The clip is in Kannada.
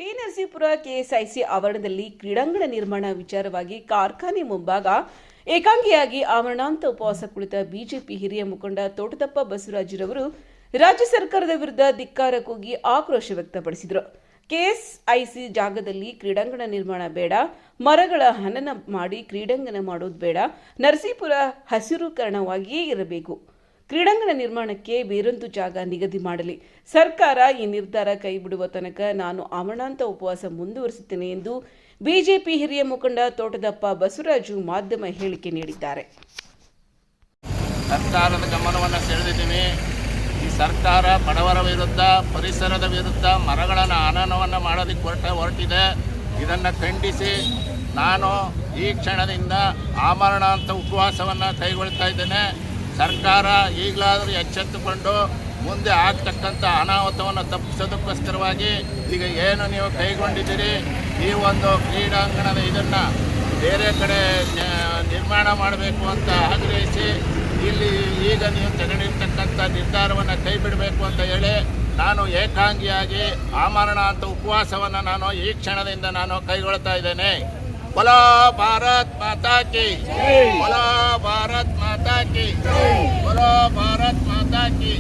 ಟಿ ನರಸೀಪುರ ಕೆಎಸ್ಐಸಿ ಆವರಣದಲ್ಲಿ ಕ್ರೀಡಾಂಗಣ ನಿರ್ಮಾಣ ವಿಚಾರವಾಗಿ ಕಾರ್ಖಾನೆ ಮುಂಭಾಗ ಏಕಾಂಗಿಯಾಗಿ ಆಮರಣಾಂತ ಉಪವಾಸ ಕುಳಿತ ಬಿಜೆಪಿ ಹಿರಿಯ ಮುಖಂಡ ತೋಟದಪ್ಪ ಬಸವರಾಜರವರು ರಾಜ್ಯ ಸರ್ಕಾರದ ವಿರುದ್ಧ ಧಿಕ್ಕಾರ ಕೂಗಿ ಆಕ್ರೋಶ ವ್ಯಕ್ತಪಡಿಸಿದರು. ಕೆಎಸ್ಐಸಿ ಜಾಗದಲ್ಲಿ ಕ್ರೀಡಾಂಗಣ ನಿರ್ಮಾಣ ಬೇಡ, ಮರಗಳ ಹನನ ಮಾಡಿ ಕ್ರೀಡಾಂಗಣ ಮಾಡೋದು ಬೇಡ, ನರಸೀಪುರ ಹಸಿರುಕರಣವಾಗಿಯೇ ಇರಬೇಕು. ಕ್ರೀಡಾಂಗಣ ನಿರ್ಮಾಣಕ್ಕೆ ಬೇರೊಂದು ಜಾಗ ನಿಗದಿ ಮಾಡಲಿ. ಸರ್ಕಾರ ಈ ನಿರ್ಧಾರ ಕೈಬಿಡುವ ತನಕ ನಾನು ಆಮರಣಾಂತ ಉಪವಾಸ ಮುಂದುವರಿಸುತ್ತೇನೆ ಎಂದು ಬಿಜೆಪಿ ಹಿರಿಯ ಮುಖಂಡ ತೋಟದಪ್ಪ ಬಸವರಾಜು ಮಾಧ್ಯಮ ಹೇಳಿಕೆ ನೀಡಿದ್ದಾರೆ. ಸರ್ಕಾರದ ಗಮನವನ್ನು ಸೆಳೆದಿದ್ದೀನಿ. ಈ ಸರ್ಕಾರ ಬಡವರ ವಿರುದ್ಧ, ಪರಿಸರದ ವಿರುದ್ಧ ಮರಗಳನ್ನು ಹನನವನ್ನು ಮಾಡೋದಕ್ಕೆ ಹೊರಟಿದೆ. ಇದನ್ನು ಖಂಡಿಸಿ ನಾನು ಈ ಕ್ಷಣದಿಂದ ಆಮರಣಾಂತ ಉಪವಾಸವನ್ನು ಕೈಗೊಳ್ತಾ ಇದ್ದೇನೆ. ಸರ್ಕಾರ ಈಗಲಾದರೂ ಎಚ್ಚೆತ್ತುಕೊಂಡು ಮುಂದೆ ಆಗ್ತಕ್ಕಂಥ ಅನಾಹುತವನ್ನು ತಪ್ಪಿಸೋದಕ್ಕೋಸ್ಕರವಾಗಿ ಈಗ ಏನು ನೀವು ಕೈಗೊಂಡಿದ್ದೀರಿ, ಈ ಒಂದು ಕ್ರೀಡಾಂಗಣದ ಇದನ್ನು ಬೇರೆ ಕಡೆ ನಿರ್ಮಾಣ ಮಾಡಬೇಕು ಅಂತ ಆಗ್ರಹಿಸಿ ಇಲ್ಲಿ ಈಗ ನೀವು ತೆಗೆದಿರ್ತಕ್ಕಂಥ ನಿರ್ಧಾರವನ್ನು ಕೈ ಬಿಡಬೇಕು ಅಂತ ಹೇಳಿ ನಾನು ಏಕಾಂಗಿಯಾಗಿ ಆಮರಣಾಂತ ಉಪವಾಸವನ್ನು ನಾನು ಈ ಕ್ಷಣದಿಂದ ನಾನು ಕೈಗೊಳ್ತಾ ಇದ್ದೇನೆ. बोलो भारत माता की, बोलो भारत माता की, बोलो भारत माता की।